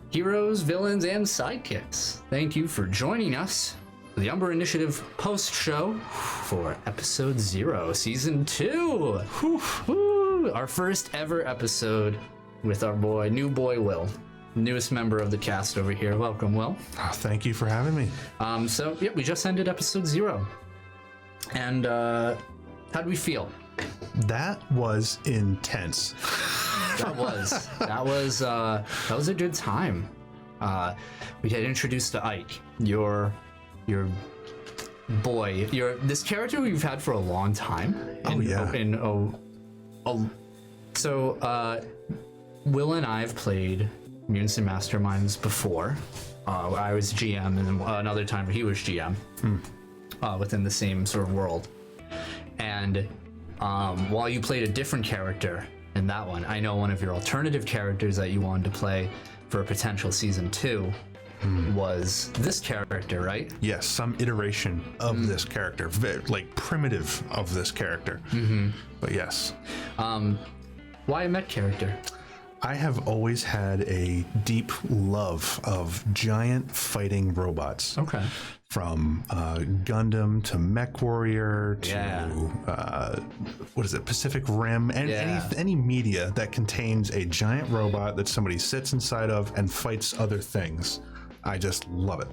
heroes, villains, and sidekicks. Thank you for joining us for the Umber Initiative post show for episode 0, season 2. Woo! Our first ever episode with our new boy Will, newest member of the cast over here. Welcome, Will. Oh, thank you for having me. We just ended episode 0, and how do we feel? That was intense. That was a good time. We had introduced to Ike, your boy, this character we've had for a long time. So Will and I have played Mutants and Masterminds before. I was GM, and then another time he was GM within the same sort of world. And while you played a different character in that one, I know one of your alternative characters that you wanted to play for a potential season 2 was this character, right? Yes, some iteration of this character, like primitive of this character. But yes. Why a mech character? I have always had a deep love of giant fighting robots. Okay. From Gundam to Mech Warrior to Pacific Rim, and any media that contains a giant robot that somebody sits inside of and fights other things. I just love it.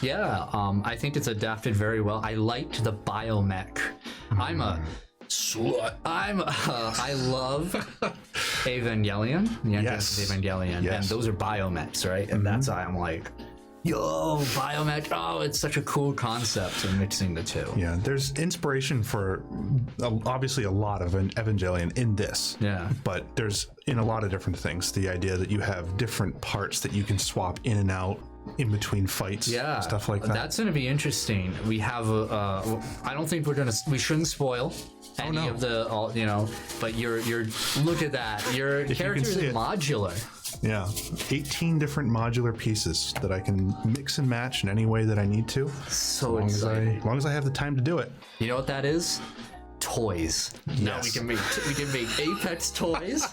Yeah, I think it's adapted very well. I liked the biomech. I love Evangelion, the entrance of Evangelion, and those are biomechs, right? And that's why I'm like, yo, biomech, oh, it's such a cool concept of mixing the two. Yeah, there's inspiration for obviously a lot of Evangelion in this. Yeah. But there's in a lot of different things, the idea that you have different parts that you can swap in and out in between fights, stuff like that. That's going to be interesting. We have I don't think we shouldn't spoil any of the, but you're look at that. Your character is modular. Yeah, 18 different modular pieces that I can mix and match in any way that I need to. So exciting. As long as I have the time to do it. You know what that is? Toys. Yes. Now we can make Apex toys.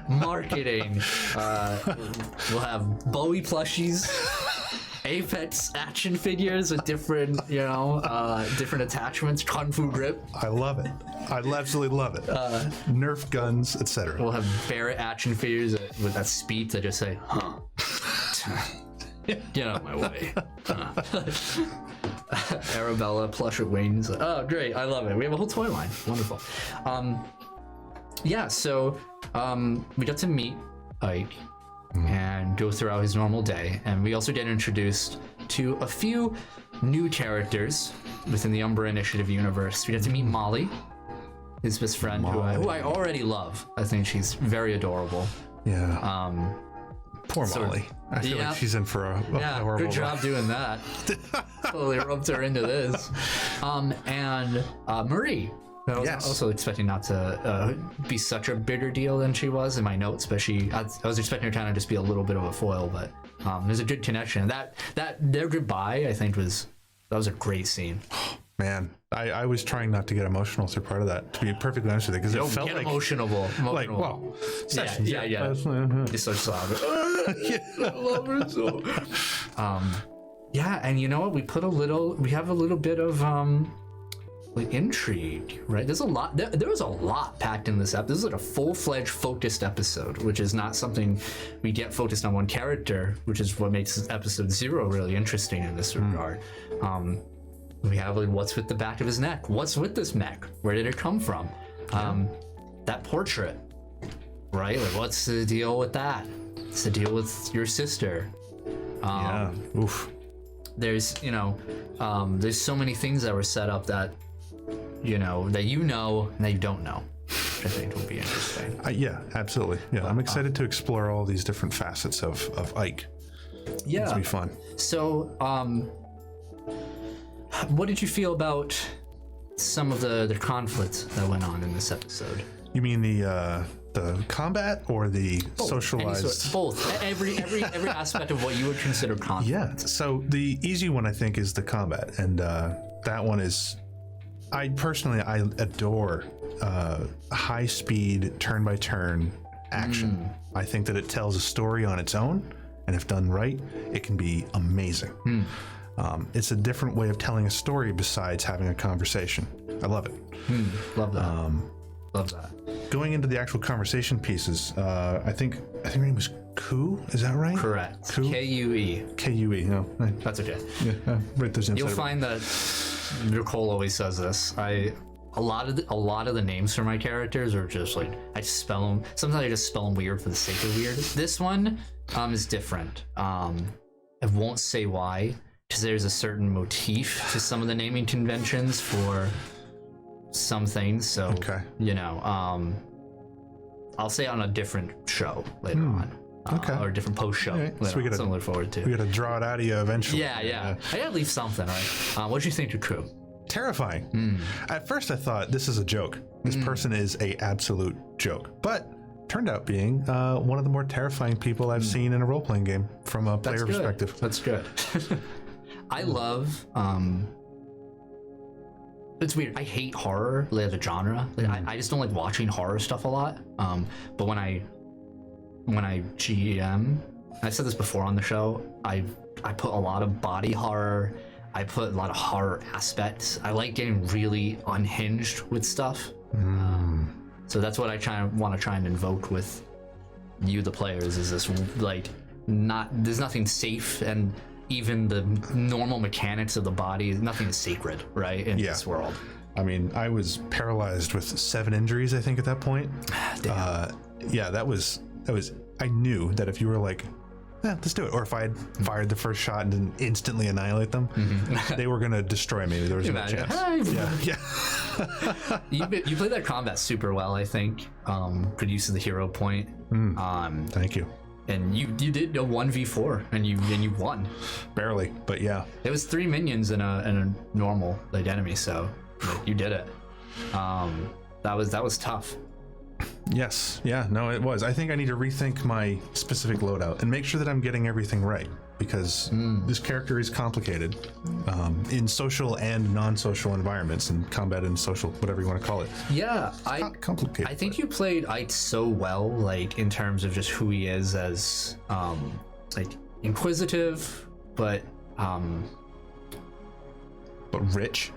Marketing. We'll have Bowie plushies. Apex action figures with different, different attachments, Kung Fu grip. I love it. I absolutely love it. Nerf guns, etc. We'll have Barrett action figures with that speed to just say, huh. Get out of my way. Arabella plush with wings. Oh, great. I love it. We have a whole toy line. Wonderful. So we got to meet Ike and go throughout his normal day, and we also get introduced to a few new characters within the Umber Initiative universe. We got to meet Molly, his best friend, who I already love. I think she's very adorable. Yeah. Poor Molly. I feel like she's in for a horrible good job doing that. Totally rubbed her into this. And Marie. I was also expecting not to be such a bigger deal than she was in my notes, but I was expecting her to kind of just be a little bit of a foil, but there's a good connection. That their goodbye, I think, that was a great scene. Man, I was trying not to get emotional through part of that, to be perfectly honest with you, because it felt like emotional. Sessions. Yeah. You're so sobbing. I love her so. And you know what? We have a little bit of intrigue, right? There's a lot. There was a lot packed in this episode. This is like a full-fledged focused episode, which is not something we get focused on one character, which is what makes episode 0 really interesting in this regard. We have what's with the back of his neck? What's with this mech? Where did it come from? That portrait, right? Like, what's the deal with that? What's the deal with your sister? Oof. There's there's so many things that were set up that and that you don't know, which I think will be interesting. Yeah, absolutely. Yeah, I'm excited to explore all these different facets of Ike. Yeah, it's gonna be fun. So, what did you feel about some of the conflict that went on in this episode? You mean the combat or the socialized? Both. Every aspect of what you would consider conflict. Yeah. So the easy one, I think, is the combat, and that one is. I adore high speed turn by turn action. I think that it tells a story on its own, and if done right, it can be amazing. It's a different way of telling a story besides having a conversation. I love it. Love that. Love that. Going into the actual conversation pieces, I think her name was Ku. Is that right? Correct. Ku? K-U-E. K-U-E. No, That's okay. right there's You'll find that Nicole always says this. A lot of the names for my characters are just like I just spell them. Sometimes I just spell them weird for the sake of weird. This one is different. I won't say why, because there's a certain motif to some of the naming conventions for some things. So I'll say on a different show later on. Or a different post show. Right. So we gotta something to look forward to. We gotta draw it out of you eventually. Yeah. I gotta leave something, right? What'd you think of Ku? Terrifying. At first I thought this is a joke. This person is a absolute joke. But turned out being one of the more terrifying people I've seen in a role-playing game from a player perspective. That's good. I love it's weird. I hate horror, like the genre. Like, I just don't like watching horror stuff a lot. But when I GM, I've said this before on the show, I put a lot of body horror. I put a lot of horror aspects. I like getting really unhinged with stuff. So that's what I want to try and invoke with you, the players, is this like there's nothing safe, and even the normal mechanics of the body, nothing is sacred, right? In this world. I mean, I was paralyzed with 7 injuries, I think, at that point. That was. I knew that if you were like, let's do it, or if I had fired the first shot and didn't instantly annihilate them, they were gonna destroy me. There was no chance. You played that combat super well, I think. Good use of the hero point. Thank you. And you did a 1v4 and you won. Barely, but yeah. It was 3 minions and a normal like enemy, so you did it. That was tough. Yes, yeah, no, it was. I think I need to rethink my specific loadout and make sure that I'm getting everything right, because this character is complicated in social and non-social environments, and combat and social, whatever you want to call it. Yeah, complicated. I think you played Ike so well, like in terms of just who he is as like inquisitive, but rich.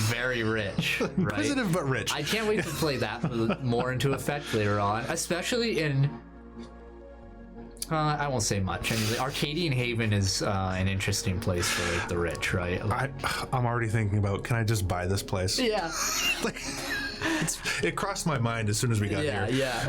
Very rich, right? Inquisitive but rich. I can't wait to play that more into effect later on, especially in I won't say much. I mean, Arcadian Haven is an interesting place for like, the rich, right? I'm already thinking about, can I just buy this place? Yeah. It crossed my mind as soon as we got here. Yeah.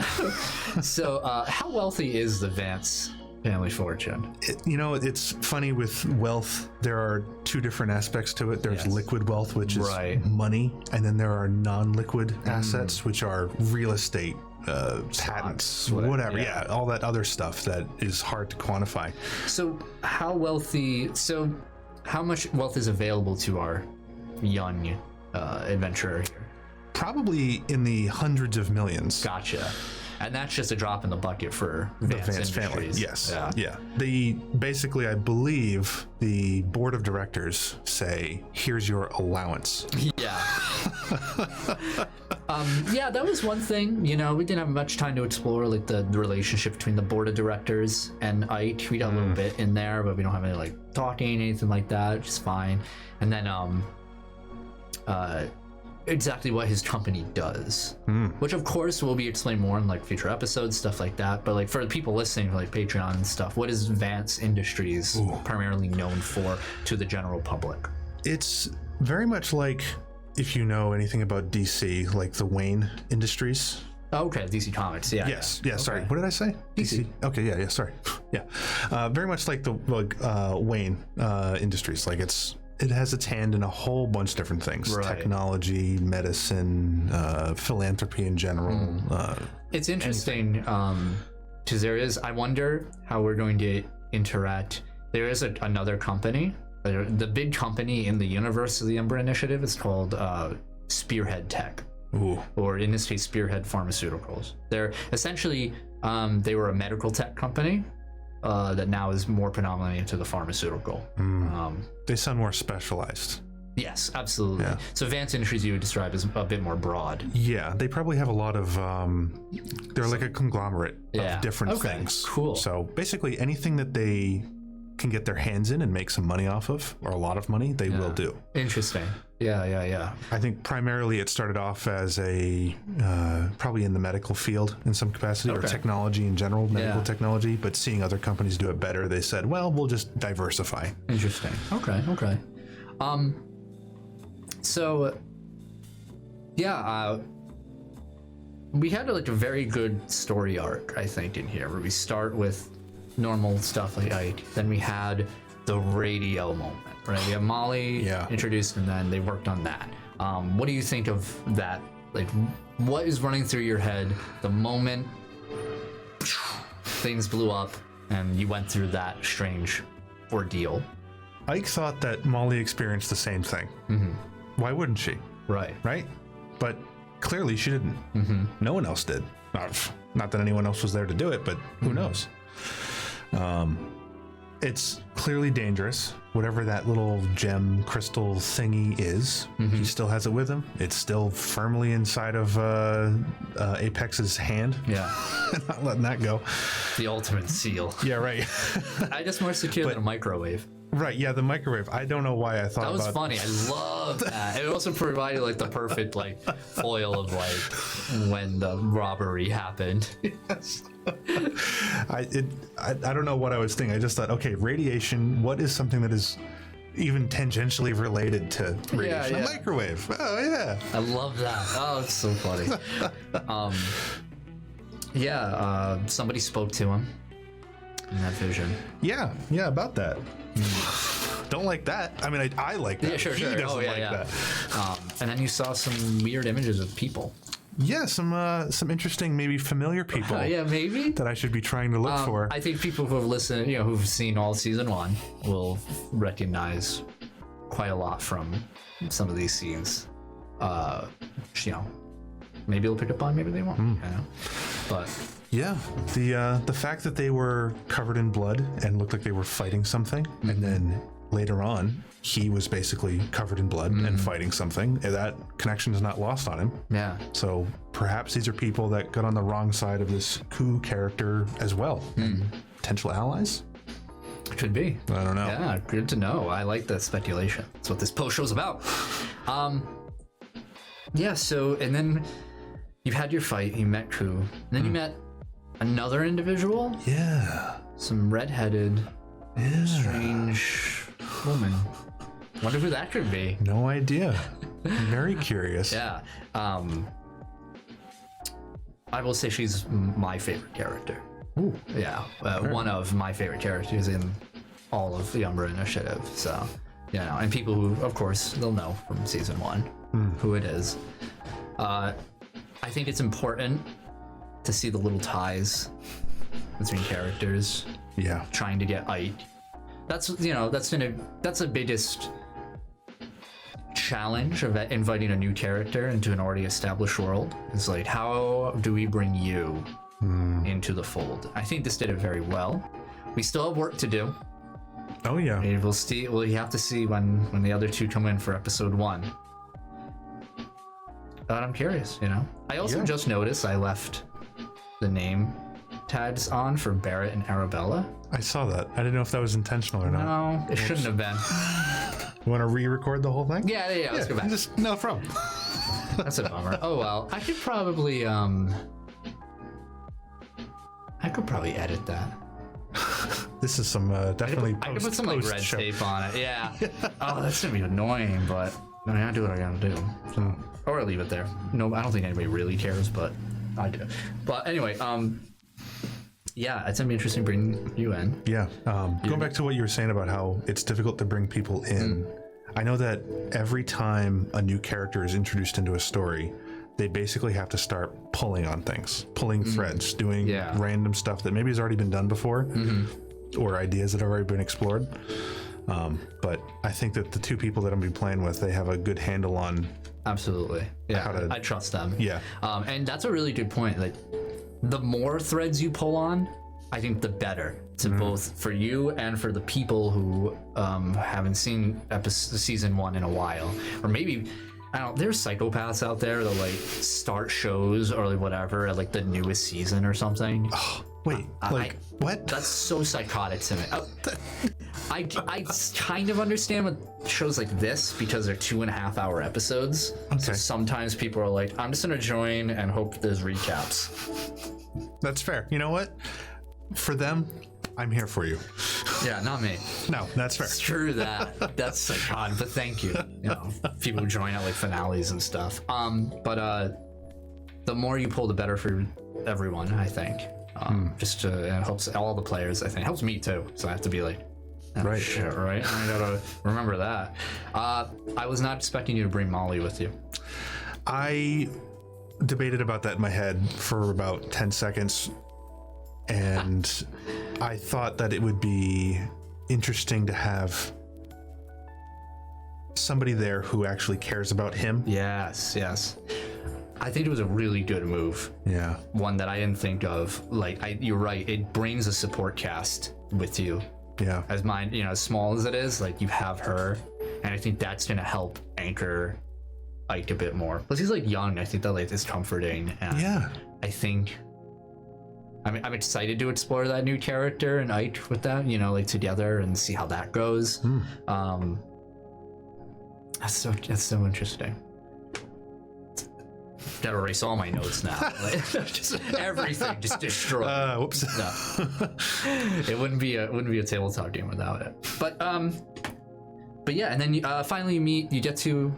So how wealthy is the Vance family fortune? It's funny with wealth. There are 2 different aspects to it. There's liquid wealth, which is money, and then there are non-liquid assets, which are real estate, patents, whatever. Yeah, all that other stuff that is hard to quantify. So how much wealth is available to our young adventurer here? Probably in the hundreds of millions. Gotcha. And that's just a drop in the bucket for Vance family. Yes. Yeah. Basically, I believe the board of directors say, "Here's your allowance." Yeah. That was one thing. We didn't have much time to explore like the relationship between the board of directors and Ike. We got a little bit in there, but we don't have any like talking, anything like that, which is fine. And then exactly what his company does, which of course will be explained more in like future episodes, stuff like that. But like for the people listening, like Patreon and stuff, what is Vance Industries primarily known for to the general public? It's very much like, if you know anything about DC, like the Wayne Industries. Okay, DC Comics. Yes. Sorry. What did I say? DC. Okay. Yeah. Sorry. Yeah. Very much like the Wayne Industries. Like it has its hand in a whole bunch of different things. Right. Technology, medicine, philanthropy in general. It's interesting because I wonder how we're going to interact. There is another company, the big company in the universe of the Umbra Initiative is called Spearhead Tech. Or in this case, Spearhead Pharmaceuticals. They're essentially, they were a medical tech company that now is more predominantly into the pharmaceutical. They sound more specialized. Yes, absolutely. Yeah. So advanced industries you would describe as a bit more broad. Yeah, they probably have a lot of. They're like a conglomerate Yeah. of different Okay, things. cool. So basically, anything that they can get their hands in and make some money off of, or a lot of money, they will do. Interesting. Yeah. I think primarily it started off as a probably in the medical field in some capacity, or Okay. technology in general, medical Yeah. technology. But seeing other companies do it better, they said, "Well, we'll just diversify." Interesting. Okay. So, yeah, we had like a very good story arc, I think, in here, where we start with normal stuff like Ike, then we had the radio moment, right? We have Molly Yeah. introduced, and then they worked on that. What do you think of that? Like, what is running through your head the moment things blew up and you went through that strange ordeal? Ike thought that Molly experienced the same thing. Why wouldn't she? Right. Right? But clearly she didn't. No one else did. Not that anyone else was there to do it, but who knows? It's clearly dangerous. Whatever that little gem crystal thingy is, he still has it with him. It's still firmly inside of Apex's hand. Yeah. Not letting that go. The ultimate seal. Yeah, right. I just more secure than a microwave. Right, yeah, the microwave. I don't know why I thought That was about funny. I love that. It also provided like the perfect like foil of like when the robbery happened. I don't know what I was thinking. I just thought, okay, radiation. What is something that is even tangentially related to radiation? yeah. A microwave. Oh yeah. I love that. Oh, it's so funny. Somebody spoke to him in that vision. Yeah, about that. Don't like that. I mean, I like that. Yeah, sure. He doesn't like yeah. that. And then you saw some weird images of people. Yeah, some interesting, maybe familiar people Yeah, maybe. that I should be trying to look for. I think people who have listened, who've seen all season 1, will recognize quite a lot from some of these scenes. Maybe they'll pick up on, maybe they won't. But Yeah, the fact that they were covered in blood and looked like they were fighting something, and then later on he was basically covered in blood and fighting something, that connection is not lost on him. yeah, So perhaps these are people that got on the wrong side of this coup character as well. Potential allies? could be. I don't know. Yeah, good to know. I like that speculation. That's what this post show's about. So, and then you had your fight, you met Ku, and then you met another individual, Yeah. some redheaded, strange woman. Wonder who that could be. No idea. Very curious. Yeah. I will say she's my favorite character. Ooh. Yeah. One of my favorite characters in all of the Umbra Initiative. So, and people who, of course, they'll know from season 1 who it is. I think it's important to see the little ties between characters Yeah. trying to get Ike. That's the biggest challenge of inviting a new character into an already established world. It's like, how do we bring you into the fold? I think this did it very well. We still have work to do. Oh yeah. And we'll see. Well, you have to see when the other two come in for episode 1. But I'm curious. I also just noticed I left the name tags on for Barrett and Arabella. I saw that. I didn't know if that was intentional or not. No, it shouldn't have been. You want to re-record the whole thing? Yeah. Let's go back. Just no problem. That's a bummer. Oh well, I could probably edit that. This is some definitely. I could put some like red post-show. tape on it. Yeah. Oh, that's gonna be annoying, but I gotta do what I gotta do. So, or leave it there. No, I don't think anybody really cares, but I do. But anyway, it's gonna be interesting bringing you in. Yeah. Going back to what you were saying about how it's difficult to bring people in, I know that every time a new character is introduced into a story, they basically have to start pulling on things, pulling threads, doing random stuff that maybe has already been done before, or ideas that have already been explored. But I think that the two people that I'm going to be playing with, they have a good handle on. Absolutely. Yeah. I trust them. Yeah. And that's a really good point. Like, the more threads you pull on, I think the better to both for you and for the people who haven't seen season 1 in a while, or maybe I don't know, there's psychopaths out there that like start shows or like whatever at like the newest season or something. Wait, like what? That's so psychotic to me. I kind of understand with shows like this because they're 2.5-hour episodes. Okay. So sometimes people are like, I'm just gonna join and hope there's recaps. That's fair. You know what? For them, I'm here for you. Yeah, not me. No, that's fair. It's true that that's psychotic, but thank you. You know, people who join at like finales and stuff. But the more you pull, the better for everyone, I think. Just it helps all the players. I think it helps me too. So I have to be like, oh, Right. shit, right? I gotta remember that. I was not expecting you to bring Molly with you. I debated about that in my head for about 10 seconds, and I thought that it would be interesting to have somebody there who actually cares about him. Yes. I think it was a really good move. Yeah. One that I didn't think of. Like, you're right. It brings a support cast with you. Yeah. As mine, you know, as small as it is, like you have her, and I think that's gonna help anchor Ike a bit more. Plus, he's like young. I think that like is comforting. And Yeah. I think. I'm excited to explore that new character and Ike with that, you know, like together and see how that goes. That's so interesting. Gotta erase all my notes now. Like, just everything just destroyed. Whoops. No. It wouldn't be a tabletop game without it. But yeah, and then finally you get to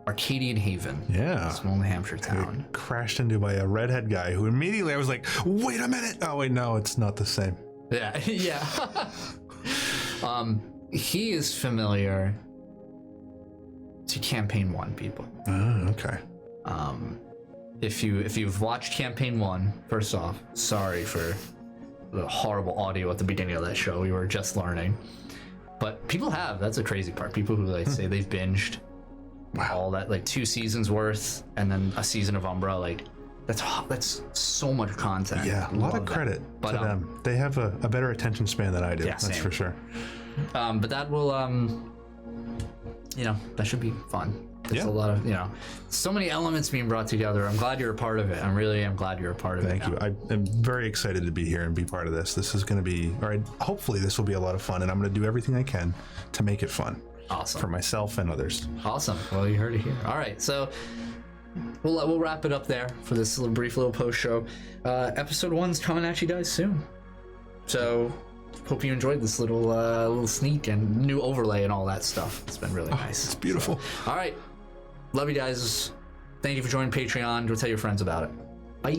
Arcadian Haven. Yeah. Small New Hampshire town. Crashed into by a redhead guy who immediately I was like, wait a minute. Oh wait, no, it's not the same. Yeah, yeah. He is familiar to Campaign 1 people. Oh, okay. If you've watched Campaign 1, first off, sorry for the horrible audio at the beginning of that show. We were just learning. But people have, that's the crazy part. People who like say they've binged all that, like 2 seasons worth and then a season of Umbra, like that's so much content. Yeah, a lot of credit to them. They have a better attention span than I do. Yeah, that's same. for sure. But that will that should be fun. There's a lot of, so many elements being brought together. I'm glad you're a part of it. I'm glad you're a part of it. Thank you. I am very excited to be here and be part of this. This is going to be, hopefully this will be a lot of fun, and I'm going to do everything I can to make it fun. Awesome. For myself and others. Awesome. Well, you heard it here. All right. So we'll wrap it up there for this brief little post show. Episode 1's coming at you guys soon. So hope you enjoyed this little sneak and new overlay and all that stuff. It's been really nice. It's beautiful. So, all right. Love you guys. Thank you for joining Patreon. Go tell your friends about it. Bye.